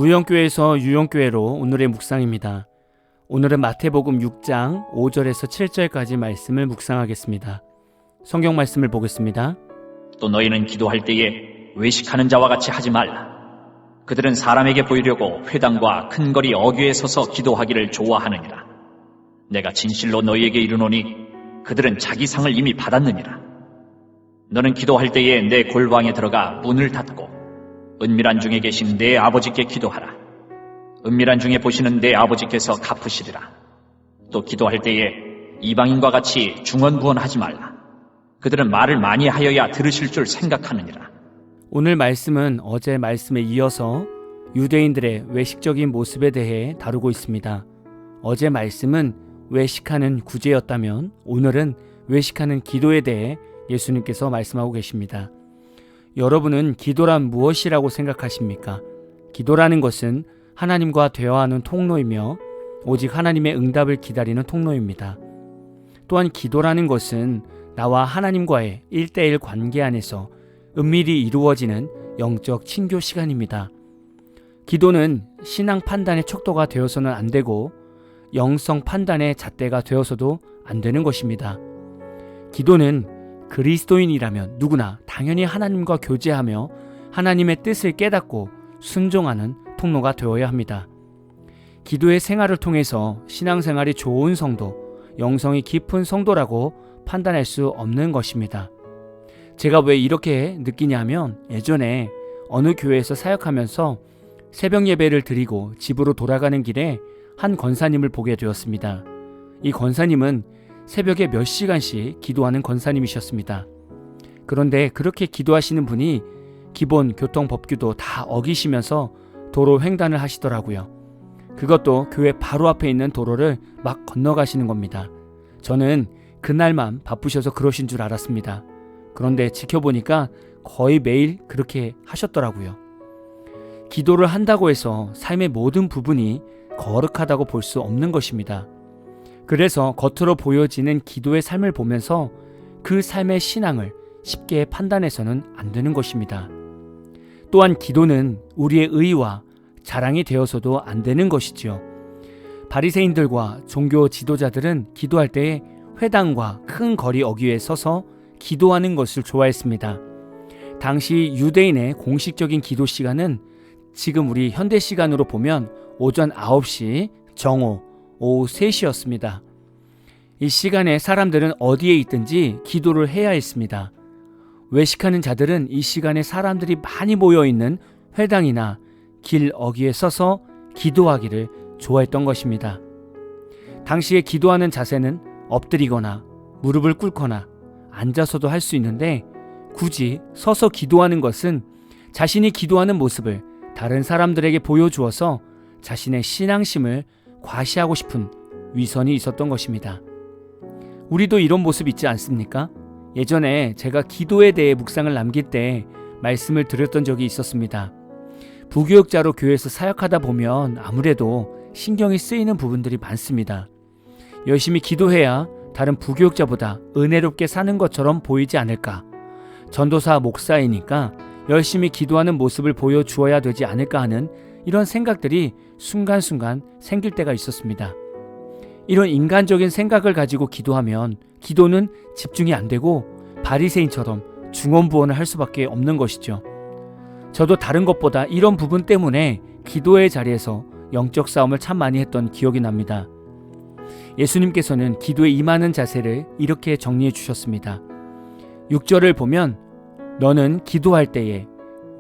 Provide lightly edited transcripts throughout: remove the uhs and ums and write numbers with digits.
무영교회에서 유영교회로 오늘의 묵상입니다. 오늘은 마태복음 6장 5절에서 7절까지 말씀을 묵상하겠습니다. 성경 말씀을 보겠습니다. 또 너희는 기도할 때에 외식하는 자와 같이 하지 말라. 그들은 사람에게 보이려고 회당과 큰 거리 어귀에 서서 기도하기를 좋아하느니라. 내가 진실로 너희에게 이르노니 그들은 자기 상을 이미 받았느니라. 너는 기도할 때에 내 골방에 들어가 문을 닫고 은밀한 중에 계신 내 아버지께 기도하라. 은밀한 중에 보시는 내 아버지께서 갚으시리라. 또 기도할 때에 이방인과 같이 중언부언하지 말라. 그들은 말을 많이 하여야 들으실 줄 생각하느니라. 오늘 말씀은 어제 말씀에 이어서 유대인들의 외식적인 모습에 대해 다루고 있습니다. 어제 말씀은 외식하는 구제였다면 오늘은 외식하는 기도에 대해 예수님께서 말씀하고 계십니다. 여러분은 기도란 무엇이라고 생각하십니까? 기도라는 것은 하나님과 대화하는 통로이며 오직 하나님의 응답을 기다리는 통로입니다. 또한 기도라는 것은 나와 하나님과의 1:1 관계 안에서 은밀히 이루어지는 영적 친교 시간입니다. 기도는 신앙 판단의 척도가 되어서는 안 되고 영성 판단의 잣대가 되어서도 안 되는 것입니다. 기도는 그리스도인이라면 누구나 당연히 하나님과 교제하며 하나님의 뜻을 깨닫고 순종하는 통로가 되어야 합니다. 기도의 생활을 통해서 신앙생활이 좋은 성도, 영성이 깊은 성도라고 판단할 수 없는 것입니다. 제가 왜 이렇게 느끼냐면 예전에 어느 교회에서 사역하면서 새벽 예배를 드리고 집으로 돌아가는 길에 한 권사님을 보게 되었습니다. 이 권사님은 새벽에 몇 시간씩 기도하는 권사님이셨습니다. 그런데 그렇게 기도하시는 분이 기본 교통법규도 다 어기시면서 도로 횡단을 하시더라고요. 그것도 교회 바로 앞에 있는 도로를 막 건너가시는 겁니다. 저는 그날만 바쁘셔서 그러신 줄 알았습니다. 그런데 지켜보니까 거의 매일 그렇게 하셨더라고요. 기도를 한다고 해서 삶의 모든 부분이 거룩하다고 볼 수 없는 것입니다. 그래서 겉으로 보여지는 기도의 삶을 보면서 그 삶의 신앙을 쉽게 판단해서는 안 되는 것입니다. 또한 기도는 우리의 의와 자랑이 되어서도 안 되는 것이지요. 바리새인들과 종교 지도자들은 기도할 때 회당과 큰 거리 어귀에 서서 기도하는 것을 좋아했습니다. 당시 유대인의 공식적인 기도 시간은 지금 우리 현대 시간으로 보면 오전 9시, 정오, 오후 3시였습니다. 이 시간에 사람들은 어디에 있든지 기도를 해야 했습니다. 외식하는 자들은 이 시간에 사람들이 많이 모여있는 회당이나 길 어귀에 서서 기도하기를 좋아했던 것입니다. 당시에 기도하는 자세는 엎드리거나 무릎을 꿇거나 앉아서도 할 수 있는데 굳이 서서 기도하는 것은 자신이 기도하는 모습을 다른 사람들에게 보여주어서 자신의 신앙심을 과시하고 싶은 위선이 있었던 것입니다. 우리도 이런 모습 있지 않습니까? 예전에 제가 기도에 대해 묵상을 남길 때 말씀을 드렸던 적이 있었습니다. 부교육자로 교회에서 사역하다 보면 아무래도 신경이 쓰이는 부분들이 많습니다. 열심히 기도해야 다른 부교육자보다 은혜롭게 사는 것처럼 보이지 않을까? 전도사 목사이니까 열심히 기도하는 모습을 보여주어야 되지 않을까 하는 이런 생각들이 순간순간 생길 때가 있었습니다. 이런 인간적인 생각을 가지고 기도하면 기도는 집중이 안 되고 바리새인처럼 중언부언을 할 수밖에 없는 것이죠. 저도 다른 것보다 이런 부분 때문에 기도의 자리에서 영적 싸움을 참 많이 했던 기억이 납니다. 예수님께서는 기도에 임하는 자세를 이렇게 정리해 주셨습니다. 6절을 보면 너는 기도할 때에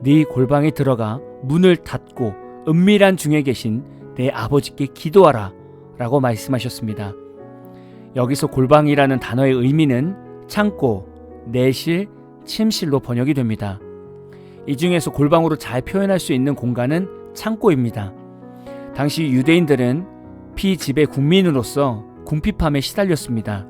네 골방에 들어가 문을 닫고 은밀한 중에 계신 내 아버지께 기도하라 라고 말씀하셨습니다. 여기서 골방이라는 단어의 의미는 창고, 내실, 침실로 번역이 됩니다. 이 중에서 골방으로 잘 표현할 수 있는 공간은 창고입니다. 당시 유대인들은 피지배 국민으로서 궁핍함에 시달렸습니다.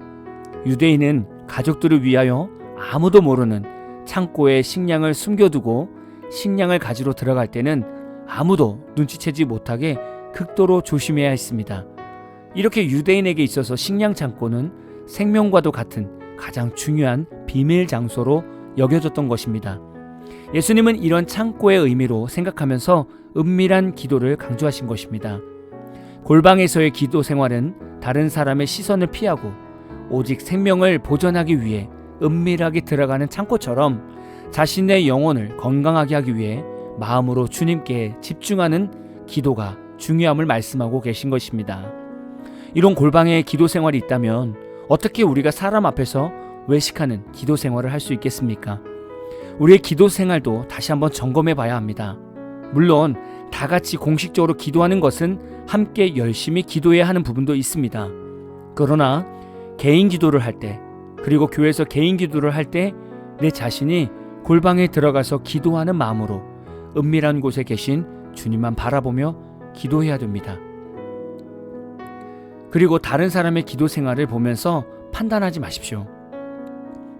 유대인은 가족들을 위하여 아무도 모르는 창고에 식량을 숨겨두고 식량을 가지러 들어갈 때는 아무도 눈치채지 못하게 극도로 조심해야 했습니다. 이렇게 유대인에게 있어서 식량 창고는 생명과도 같은 가장 중요한 비밀 장소로 여겨졌던 것입니다. 예수님은 이런 창고의 의미로 생각하면서 은밀한 기도를 강조하신 것입니다. 골방에서의 기도 생활은 다른 사람의 시선을 피하고 오직 생명을 보존하기 위해 은밀하게 들어가는 창고처럼 자신의 영혼을 건강하게 하기 위해 마음으로 주님께 집중하는 기도가 중요함을 말씀하고 계신 것입니다. 이런 골방의 기도 생활이 있다면 어떻게 우리가 사람 앞에서 외식하는 기도 생활을 할 수 있겠습니까? 우리의 기도 생활도 다시 한번 점검해 봐야 합니다. 물론 다 같이 공식적으로 기도하는 것은 함께 열심히 기도해야 하는 부분도 있습니다. 그러나 개인 기도를 할 때, 그리고 교회에서 개인 기도를 할 때 내 자신이 골방에 들어가서 기도하는 마음으로 은밀한 곳에 계신 주님만 바라보며 기도해야 됩니다. 그리고 다른 사람의 기도 생활을 보면서 판단하지 마십시오.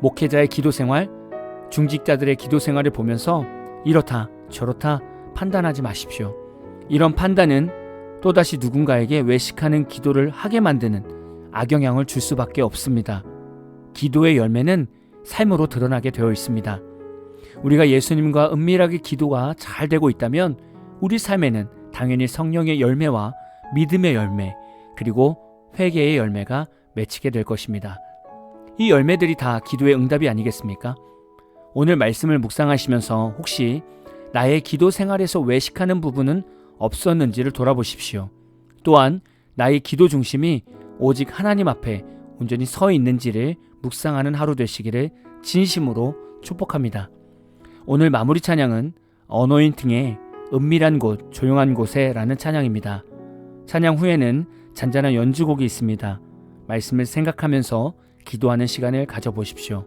목회자의 기도 생활, 중직자들의 기도 생활을 보면서 이렇다 저렇다 판단하지 마십시오. 이런 판단은 또다시 누군가에게 외식하는 기도를 하게 만드는 악영향을 줄 수밖에 없습니다. 기도의 열매는 삶으로 드러나게 되어 있습니다. 우리가 예수님과 은밀하게 기도가 잘 되고 있다면 우리 삶에는 당연히 성령의 열매와 믿음의 열매, 그리고 회개의 열매가 맺히게 될 것입니다. 이 열매들이 다 기도의 응답이 아니겠습니까? 오늘 말씀을 묵상하시면서 혹시 나의 기도 생활에서 외식하는 부분은 없었는지를 돌아보십시오. 또한 나의 기도 중심이 오직 하나님 앞에 온전히 서 있는지를 묵상하는 하루 되시기를 진심으로 축복합니다. 오늘 마무리 찬양은 어노인팅의 은밀한 곳, 조용한 곳에 라는 찬양입니다. 찬양 후에는 잔잔한 연주곡이 있습니다. 말씀을 생각하면서 기도하는 시간을 가져보십시오.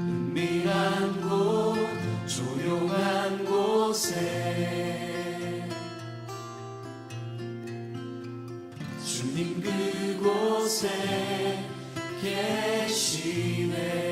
은밀한 곳, 조용한 곳에 주님 그곳에 계시네.